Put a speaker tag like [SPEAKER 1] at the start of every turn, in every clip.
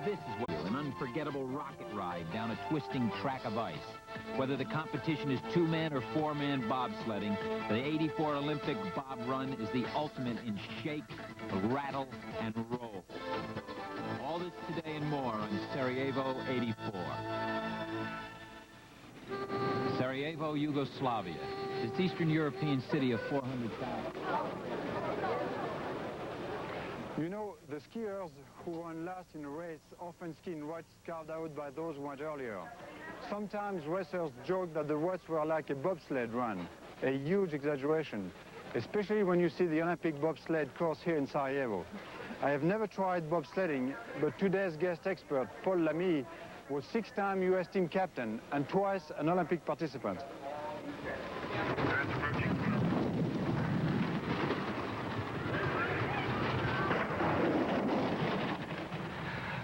[SPEAKER 1] This is what an unforgettable rocket ride down a twisting track of ice. Whether the competition is two-man or four-man bobsledding, the 84 Olympic bob run is the ultimate in shake, rattle, and roll. All this today and more on Sarajevo 84. Sarajevo, Yugoslavia. This Eastern European city of 400,000.
[SPEAKER 2] You know, the skiers who run last in a race often ski in ruts carved out by those who went earlier. Sometimes racers joke that the ruts were like a bobsled run, a huge exaggeration, especially when you see the Olympic bobsled course here in Sarajevo. I have never tried bobsledding, but today's guest expert, Paul Lamy, was six-time U.S. team captain and twice an Olympic participant.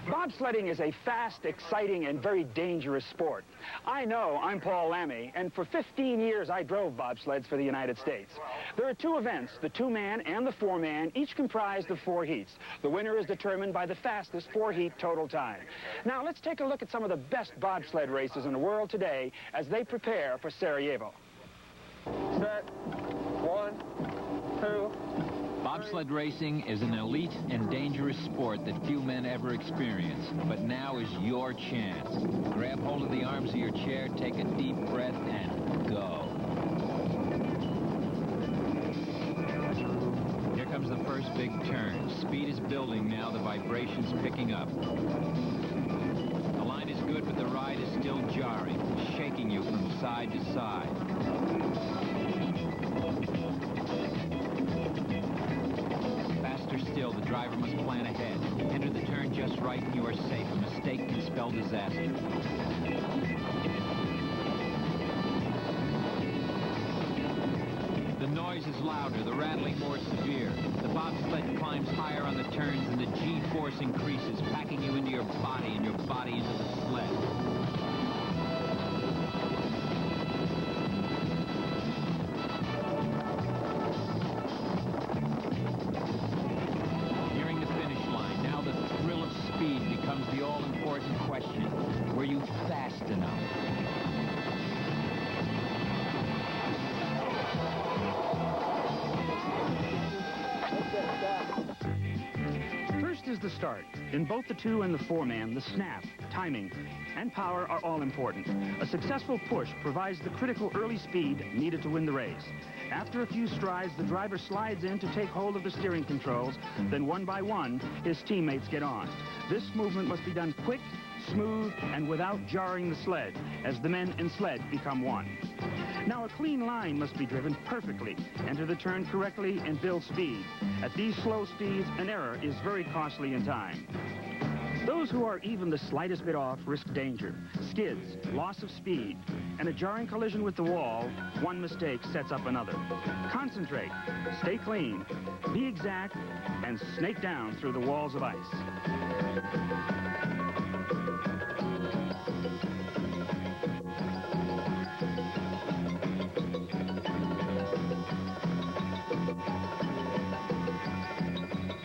[SPEAKER 3] Bobsledding is a fast, exciting, and very dangerous sport. I know, I'm Paul Lamy, and for 15 years I drove bobsleds for the United States. There are two events, the two-man and the four-man, each comprised of 4 heats. The winner is determined by the fastest 4-heat total time. Now let's take a look at some of the best bobsled races in the world today as they prepare for Sarajevo.
[SPEAKER 4] Set. 1, 2...
[SPEAKER 1] Bobsled racing is an elite and dangerous sport that few men ever experience, but now is your chance. Grab hold of the arms of your chair, take a deep breath, and go. Here comes the first big turn. Speed is building now, the vibrations picking up. The line is good, but the ride is still jarring, shaking you from side to side. Still, the driver must plan ahead. Enter the turn just right and you are safe. A mistake can spell disaster. The noise is louder, the rattling more severe. The bobsled climbs higher on the turns and the G-force increases, packing you into your body and your body into the sled. The all-important question, were you fast enough?
[SPEAKER 3] First is the start. In both the two and the four-man, the snap, timing, and power are all important. A successful push provides the critical early speed needed to win the race. After a few strides, the driver slides in to take hold of the steering controls. Then one by one, his teammates get on. This movement must be done quick, smooth, and without jarring the sled, as the men and sled become one. Now, a clean line must be driven perfectly. Enter the turn correctly and build speed. At these slow speeds, an error is very costly in time. Those who are even the slightest bit off risk danger, skids, loss of speed, and a jarring collision with the wall. One mistake sets up another. Concentrate, stay clean, be exact, and snake down through the walls of ice.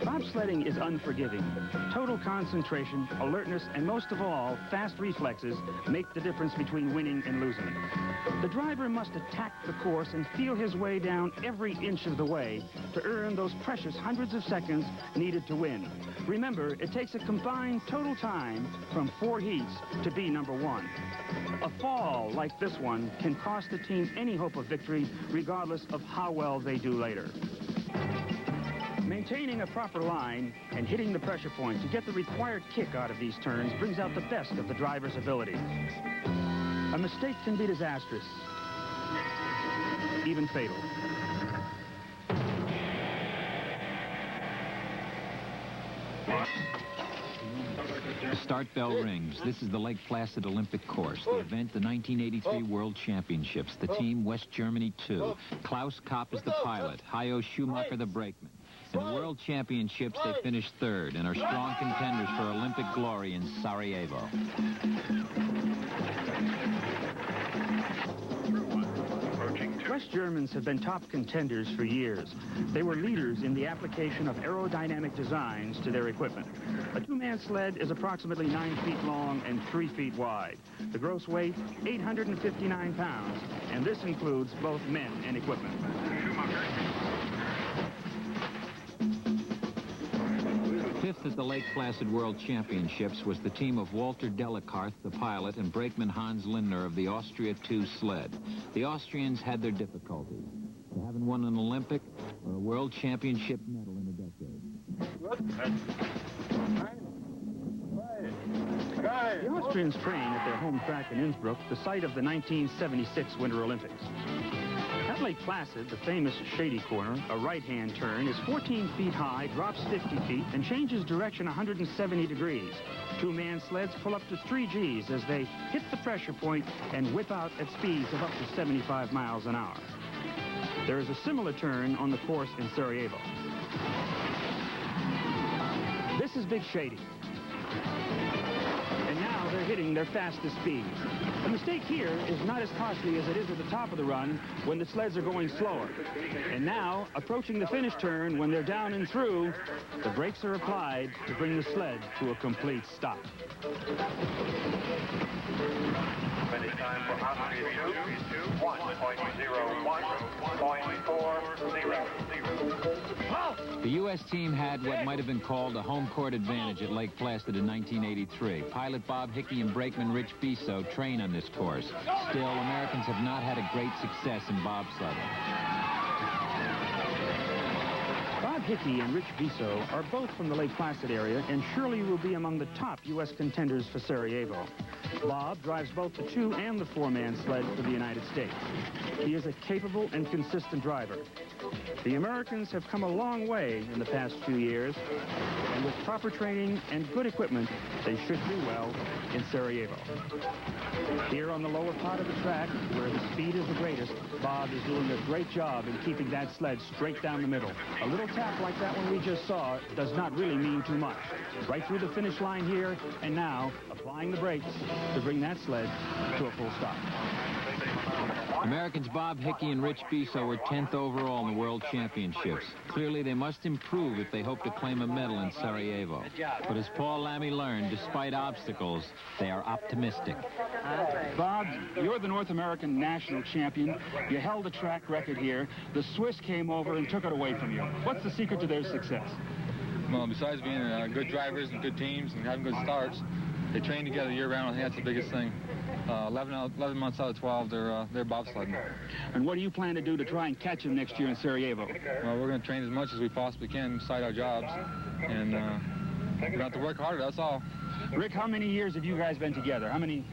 [SPEAKER 3] Bobsledding is unforgiving. Total concentration, alertness, and most of all, fast reflexes make the difference between winning and losing. The driver must attack the course and feel his way down every inch of the way to earn those precious hundreds of seconds needed to win. Remember, it takes a combined total time from 4 heats to be number 1. A fall like this one can cost the team any hope of victory, regardless of how well they do later. Maintaining a proper line and hitting the pressure point to get the required kick out of these turns brings out the best of the driver's ability. A mistake can be disastrous, even fatal.
[SPEAKER 1] The start bell rings. This is the Lake Placid Olympic course. The event, the 1983 World Championships. The team, West Germany 2. Klaus Kopp is the pilot. Hayo Schumacher the brakeman. In the World Championships, they finished 3rd and are strong contenders for Olympic glory in Sarajevo.
[SPEAKER 4] Approaching 2.
[SPEAKER 3] West Germans have been top contenders for years. They were leaders in the application of aerodynamic designs to their equipment. A two-man sled is approximately 9 feet long and 3 feet wide. The gross weight, 859 pounds, and this includes both men and equipment.
[SPEAKER 1] Fifth at the Lake Placid World Championships was the team of Walter Delakarth, the pilot, and brakeman Hans Lindner of the Austria 2 sled. The Austrians had their difficulties. They haven't won an Olympic or a World Championship medal in a decade.
[SPEAKER 3] The Austrians train at their home track in Innsbruck, the site of the 1976 Winter Olympics. At Lake Placid, the famous shady corner, a right-hand turn, is 14 feet high, drops 50 feet, and changes direction 170 degrees. Two-man sleds pull up to 3 Gs as they hit the pressure point and whip out at speeds of up to 75 miles an hour. There is a similar turn on the course in Sarajevo. This is Big Shady. And now they're hitting their fastest speeds. The mistake here is not as costly as it is at the top of the run when the sleds are going slower. And now, approaching the finish turn when they're down and through, the brakes are applied to bring the sled to a complete stop.
[SPEAKER 5] Finish time for Austria 2, 1:01.40.
[SPEAKER 1] The U.S. team had what might have been called a home court advantage at Lake Placid in 1983. Pilot Bob Hickey and brakeman Rich Bisso train on this course. Still, Americans have not had a great success in bobsledding.
[SPEAKER 3] Bob Hickey and Rich Bisso are both from the Lake Placid area and surely will be among the top U.S. contenders for Sarajevo. Bob drives both the 2- and the 4-man sled for the United States. He is a capable and consistent driver. The Americans have come a long way in the past few years, and with proper training and good equipment, they should do well in Sarajevo. Here on the lower part of the track, where the speed is the greatest, Bob is doing a great job in keeping that sled straight down the middle. A little tap like that one we just saw does not really mean too much. Right through the finish line here, and now applying the brakes to bring that sled to a full stop.
[SPEAKER 1] Americans Bob Hickey and Rich Bisso were 10th overall in the World Championships. Clearly, they must improve if they hope to claim a medal in Sarajevo. But as Paul Lammy learned, despite obstacles, they are optimistic.
[SPEAKER 3] Bob, you're the North American national champion. You held a track record here. The Swiss came over and took it away from you. What's the secret to their success?
[SPEAKER 4] Well, besides being good drivers and good teams and having good starts, they train together year-round. I think that's the biggest thing. 11 months out of 12, they're bobsledding.
[SPEAKER 3] And what do you plan to do to try and catch them next year in Sarajevo?
[SPEAKER 4] Well, we're going to train as much as we possibly can beside our jobs, and we're going to have to work harder, that's all.
[SPEAKER 3] Rick, how many years have you guys been together? How many?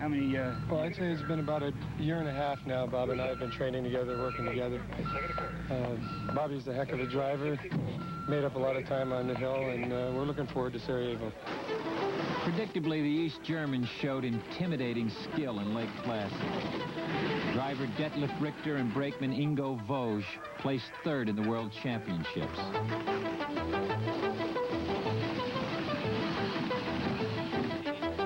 [SPEAKER 6] Well, I'd say it's been about a year and a half now. Bob and I have been training together, working together. Bobby's a heck of a driver, made up a lot of time on the hill, and we're looking forward to Sarajevo.
[SPEAKER 1] Predictably, the East Germans showed intimidating skill in Lake Placid. Driver Detlef Richter and brakeman Ingo Vosge placed 3rd in the World Championships.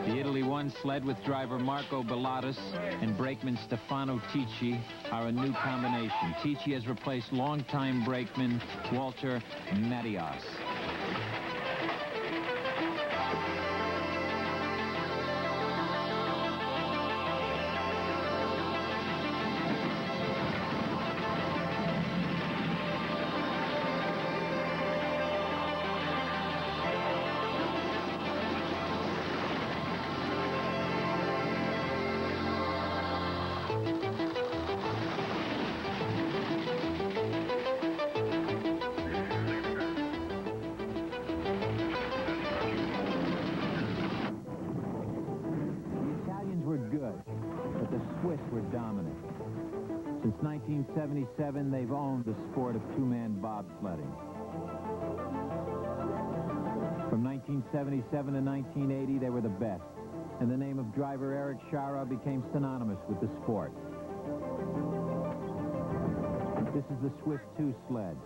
[SPEAKER 1] The Italy 1 sled with driver Marco Bellatus and brakeman Stefano Ticci are a new combination. Ticci has replaced longtime brakeman Walter Mattias. But the Swiss were dominant. Since 1977, they've owned the sport of 2-man bobsledding. From 1977 to 1980, they were the best, and the name of driver Eric Schara became synonymous with the sport. This is the Swiss 2 sled.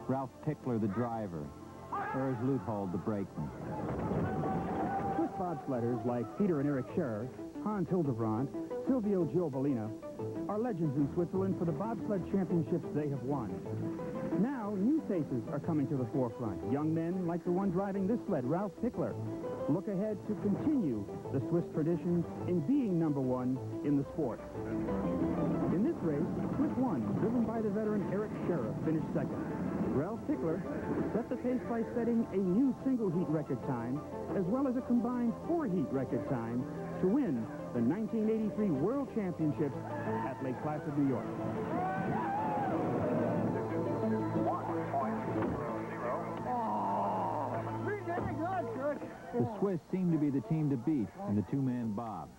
[SPEAKER 1] Ralph Pickler, the driver. Urs Luthold, the brakeman.
[SPEAKER 3] Swiss bobsledders like Peter and Eric Scherer Hans Hildebrandt, Silvio Giobolina, are legends in Switzerland for the bobsled championships they have won. Now, new faces are coming to the forefront. Young men like the one driving this sled, Ralph Pickler, look ahead to continue the Swiss tradition in being number one in the sport. In this race, Swiss 1, driven by the veteran Eric Scherer, finished second. Ralph Pickler set the pace by setting a new single-heat record time, as well as a combined 4-heat record time, to win the 1983 World Championships at Lake Placid, New York.
[SPEAKER 1] The Swiss seem to be the team to beat in the two-man bob.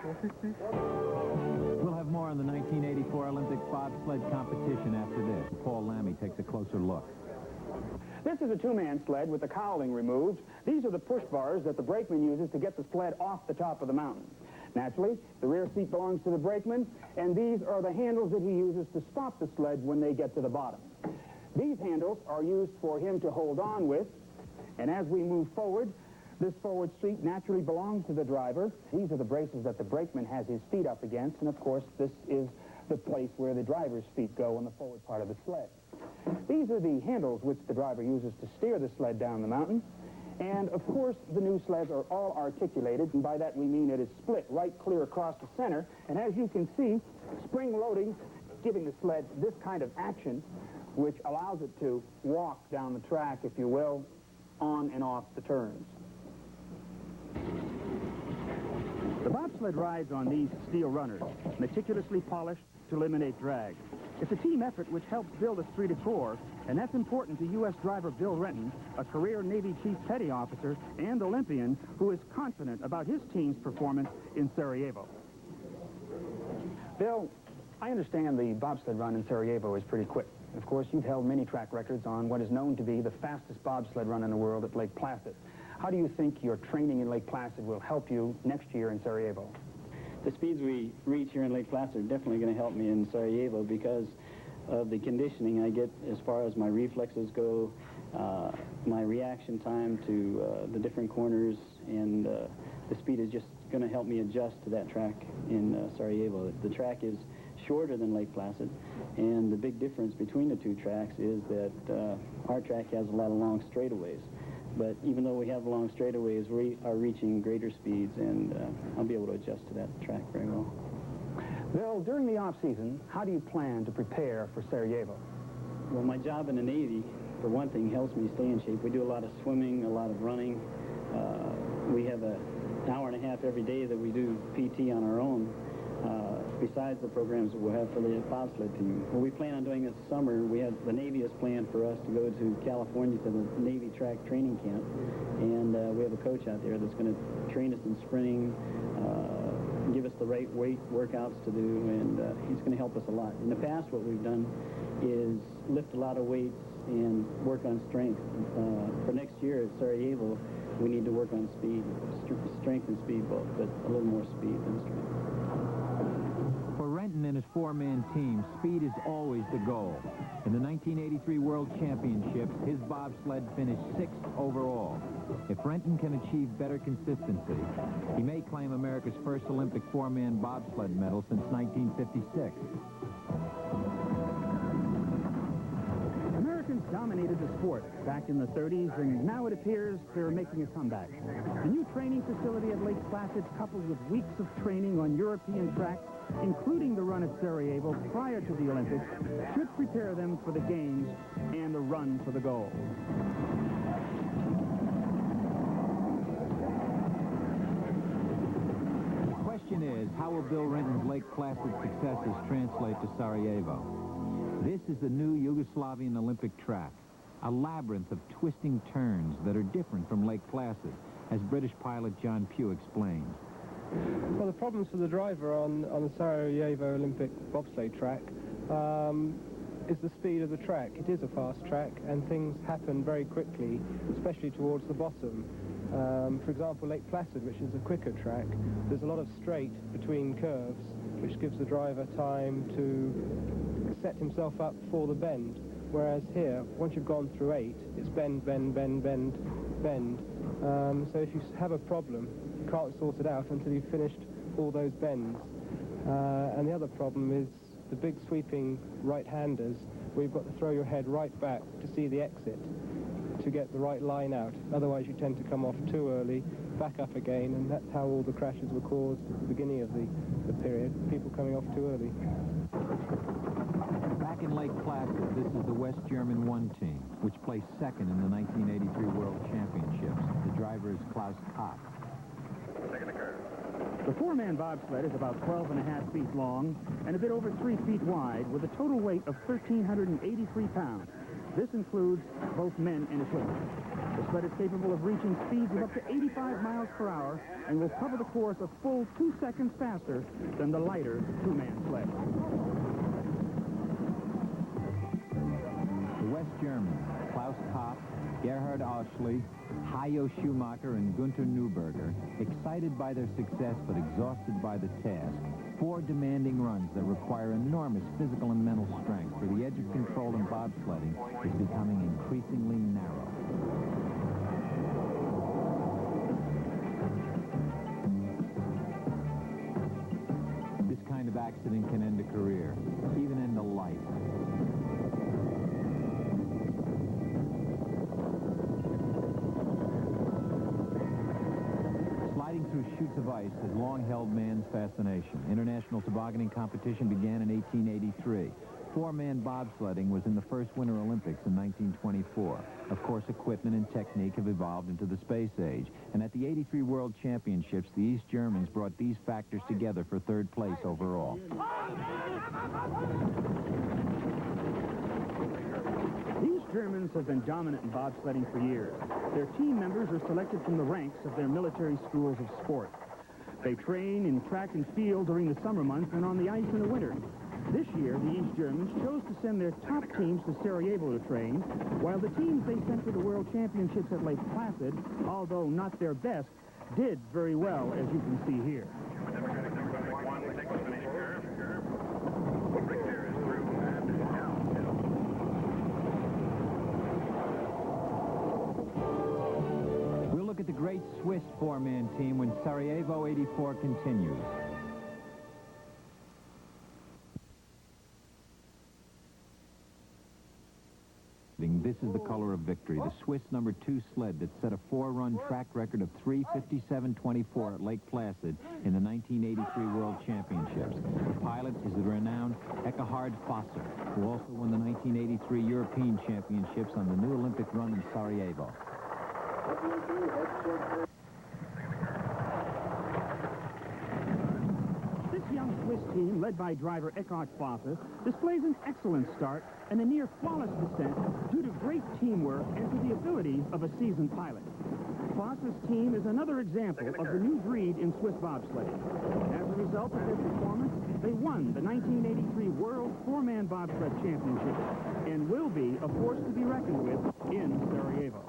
[SPEAKER 1] We'll have more on the 1984 Olympic bobsled competition after this. Paul Lammy takes a closer look.
[SPEAKER 3] This is a two-man sled with the cowling removed. These are the push bars that the brakeman uses to get the sled off the top of the mountain. Naturally, the rear seat belongs to the brakeman, and these are the handles that he uses to stop the sled when they get to the bottom. These handles are used for him to hold on with, and as we move forward, this forward seat naturally belongs to the driver. These are the braces that the brakeman has his feet up against, and of course, this is the place where the driver's feet go on the forward part of the sled. These are the handles which the driver uses to steer the sled down the mountain. And, of course, the new sleds are all articulated, and by that we mean it is split right clear across the center. And as you can see, spring loading giving the sled this kind of action, which allows it to walk down the track, if you will, on and off the turns. The bobsled rides on these steel runners, meticulously polished to eliminate drag. It's a team effort which helps build esprit de corps, and that's important to U.S. driver Bill Renton, a career Navy Chief Petty Officer and Olympian who is confident about his team's performance in Sarajevo. Bill, I understand the bobsled run in Sarajevo is pretty quick. Of course, you've held many track records on what is known to be the fastest bobsled run in the world at Lake Placid. How do you think your training in Lake Placid will help you next year in Sarajevo?
[SPEAKER 7] The speeds we reach here in Lake Placid are definitely going to help me in Sarajevo because of the conditioning I get as far as my reflexes go, my reaction time to the different corners, and the speed is just going to help me adjust to that track in Sarajevo. The track is shorter than Lake Placid, and the big difference between the two tracks is that our track has a lot of long straightaways. But even though we have long straightaways, we are reaching greater speeds, and I'll be able to adjust to that track very well.
[SPEAKER 3] Bill, during the off-season, how do you plan to prepare for Sarajevo?
[SPEAKER 7] Well, my job in the Navy, for one thing, helps me stay in shape. We do a lot of swimming, a lot of running. We have an hour and a half every day that we do PT on our own, besides the programs that we'll have for the bobsled team. What we plan on doing this summer, the Navy has planned for us to go to California to the Navy track training camp, and we have a coach out there that's going to train us in sprinting, give us the right weight workouts to do, and he's going to help us a lot. In the past, what we've done is lift a lot of weights and work on strength. For next year at Sarajevo, we need to work on speed, strength and speed both, but a little more speed than strength.
[SPEAKER 1] For Renton and his four-man team, speed is always the goal. In the 1983 World Championships, his bobsled finished 6th overall. If Renton can achieve better consistency, he may claim America's first Olympic four-man bobsled medal since 1956.
[SPEAKER 3] Americans dominated the sport back in the 30s, and now it appears they're making a comeback. The new training facility at Lake Placid, coupled with weeks of training on European tracks, including the run at Sarajevo prior to the Olympics, should prepare them for the games and the run for the gold.
[SPEAKER 1] The question is, how will Bill Renton's Lake Placid successes translate to Sarajevo? This is the new Yugoslavian Olympic track, a labyrinth of twisting turns that are different from Lake Placid, as British pilot John Pugh explains.
[SPEAKER 6] Well, the problems for the driver on the Sarajevo Olympic bobsleigh track is the speed of the track. It is a fast track, and things happen very quickly, especially towards the bottom. For example, Lake Placid, which is a quicker track, there's a lot of straight between curves, which gives the driver time to set himself up for the bend.
[SPEAKER 8] whereas here, once you've gone through 8, it's bend, bend, bend, bend, bend. So if you have a problem, you can't sort it out until you've finished all those bends. And the other problem is the big sweeping right-handers, where you've got to throw your head right back to see the exit, to get the right line out. Otherwise you tend to come off too early, back up again, and that's how all the crashes were caused at the beginning of the period, people coming off too early.
[SPEAKER 1] Back in Lake Placid, this is the West German 1 team, which placed second in the 1983 World Championships. The driver is Klaus Kopp.
[SPEAKER 3] The four-man bobsled is about 12.5 feet long and a bit over 3 feet wide, with a total weight of 1,383 pounds. This includes both men and equipment. The sled is capable of reaching speeds of up to 85 miles per hour and will cover the course a full 2 seconds faster than the lighter two-man sled.
[SPEAKER 1] The West Germans, Klaus Kopp, Gerhard Oschli, Hayo Schumacher, and Gunther Neuberger, excited by their success but exhausted by the task. 4 demanding runs that require enormous physical and mental strength, for the edge of control in bobsledding is becoming increasingly narrow. This kind of accident can end a career, even end a life. Sliding through chutes of ice has long held man's fascination. International tobogganing competition began in 1883. 4-man bobsledding was in the first Winter Olympics in 1924. Of course, equipment and technique have evolved into the space age. And at the 83 World Championships, the East Germans brought these factors together for 3rd place overall.
[SPEAKER 3] These Germans have been dominant in bobsledding for years. Their team members are selected from the ranks of their military schools of sport. They train in track and field during the summer months and on the ice in the winter. This year, the East Germans chose to send their top teams to Sarajevo to train, while the teams they sent to the World Championships at Lake Placid, although not their best, did very well, as you can see here.
[SPEAKER 1] We'll look at the great Swiss 4-man team when Sarajevo 84 continues. This is the color of victory. The Swiss number 2 sled that set a 4-run track record of 3:57.24 at Lake Placid in the 1983 World Championships. The pilot is the renowned Eckhard Fosser, who also won the 1983 European Championships on the new Olympic run in Sarajevo.
[SPEAKER 3] This young Swiss team, led by driver Eckhard Fosser, displays an excellent start and a near flawless descent due to great teamwork and to the abilities of a seasoned pilot. Fosser's team is another example of the new breed in Swiss bobsledding. As a result of their performance, they won the 1983 World 4-Man Bobsled Championship and will be a force to be reckoned with in Sarajevo.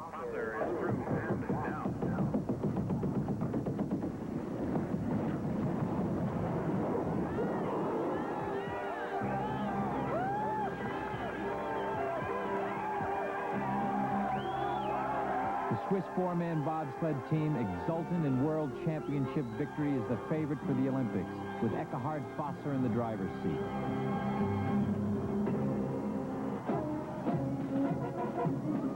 [SPEAKER 1] The Swiss 4-man bobsled team, exultant in World Championship victory, is the favorite for the Olympics, with Eckhard Fosser in the driver's seat.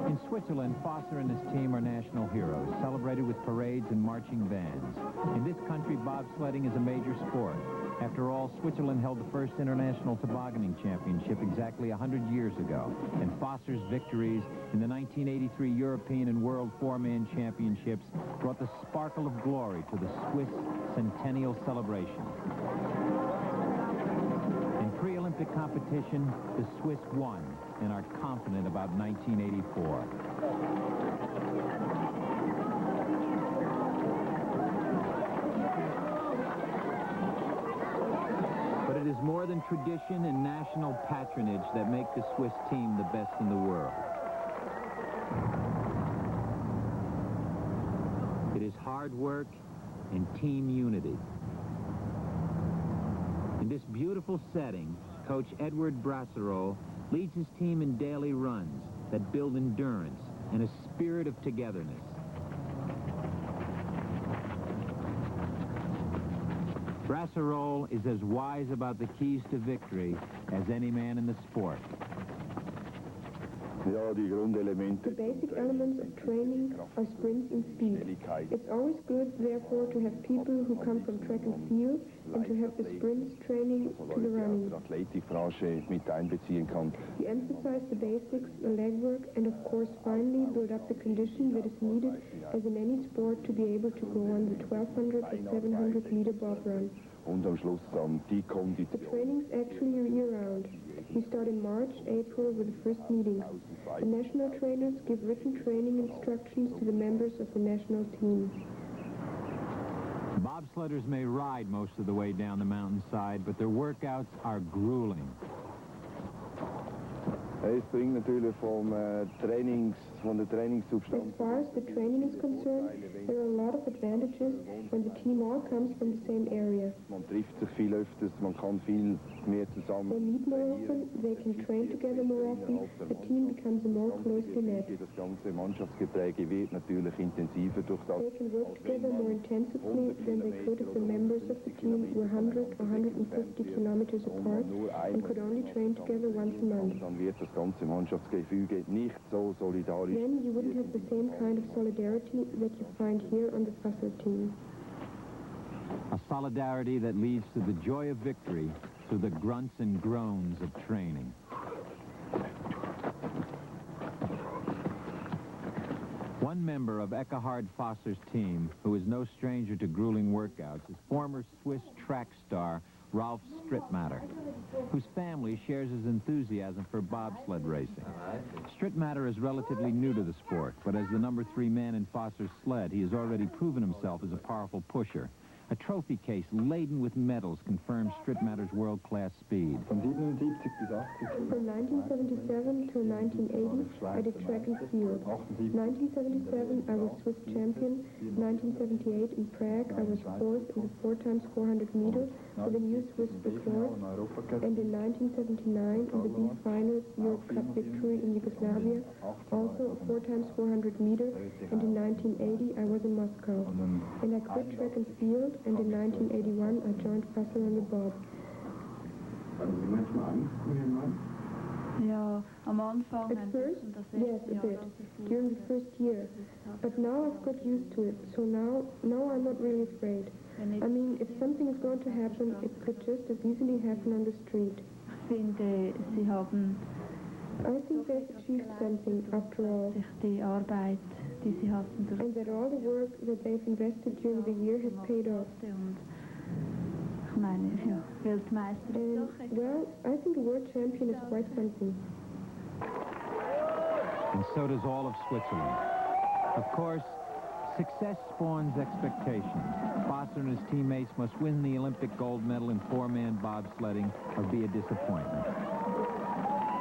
[SPEAKER 1] In Switzerland, Fosser and his team are national heroes, celebrated with parades and marching bands. In this country, bobsledding is a major sport. After all, Switzerland held the first international tobogganing championship exactly 100 years ago, and Fosser's victories in the 1983 European and World 4-man championships brought the sparkle of glory to the Swiss centennial celebration. In pre-Olympic competition, the Swiss won and are confident about 1984. But it is more than tradition and national patronage that make the Swiss team the best in the world. It is hard work and team unity. In this beautiful setting, Coach Edward Brassereau leads his team in daily runs that build endurance and a spirit of togetherness. Brasserol is as wise about the keys to victory as any man in the sport.
[SPEAKER 9] The basic elements of training are sprints and speed. It's always good, therefore, to have people who come from track and field and to have the sprints training to the running. You emphasize the basics, the legwork, and of course, finally, build up the condition that is needed, as in any sport, to be able to go on the 1200 or 700 meter bob run. The training's actually year-round. We start in March, April with the first meetings. The national trainers give written training instructions to the members of the national team.
[SPEAKER 1] Bobsledders may ride most of the way down the mountainside, but their workouts are grueling.
[SPEAKER 9] As far as the training is concerned, there are a lot of advantages when the team all comes from the same area. They meet more often, they can train together more often, the team becomes more closely knit. They can work together more intensively than they could if the members of the team were 100 or 150 kilometers apart and could only train together once a month. Then you wouldn't have the same kind of solidarity that you find here on the Fusser team.
[SPEAKER 1] A solidarity that leads to the joy of victory through the grunts and groans of training. One member of Eckhard Fosser's team, who is no stranger to grueling workouts, is former Swiss track star Ralf Strittmatter, whose family shares his enthusiasm for bobsled racing. Strittmatter is relatively new to the sport, but as the number 3 man in Fosser's sled, he has already proven himself as a powerful pusher. A trophy case laden with medals confirms Strittmatter's world-class speed.
[SPEAKER 9] From 1977 to 1980, I did track and field. 1977, I was Swiss champion. 1978, in Prague, I was 4th in the 4x400 meter with a new Swiss record. And in 1979, in the B finals, Europe Cup victory in Yugoslavia, also a 4x400 meter. And in 1980, I was in Moscow. And I quit track and field. And in 1981, I joined Fusser on the bob. At first, yes, a bit, during the first year. But now I've got used to it, so now I'm not really afraid. I mean, if something is going to happen, it could just as easily happen on the street. I think they've achieved something, after all. And that all the work that they've invested during the year has paid off. And, well, I think the world champion is quite something.
[SPEAKER 1] And so does all of Switzerland. Of course, success spawns expectations. Fosser and his teammates must win the Olympic gold medal in 4-man bobsledding or be a disappointment.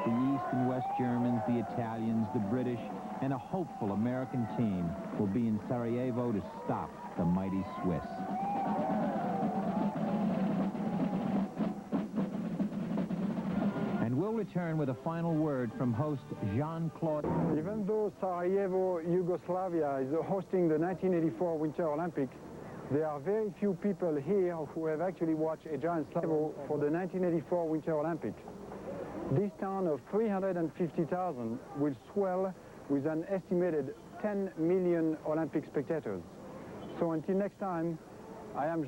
[SPEAKER 1] The East and West Germans, the Italians, the British, and a hopeful American team will be in Sarajevo to stop the mighty Swiss. And we'll return with a final word from host Jean-Claude.
[SPEAKER 2] Even though Sarajevo, Yugoslavia, is hosting the 1984 Winter Olympics, there are very few people here who have actually watched a giant Sarajevo for the 1984 Winter Olympics. This town of 350,000 will swell with an estimated 10 million Olympic spectators. So until next time, I am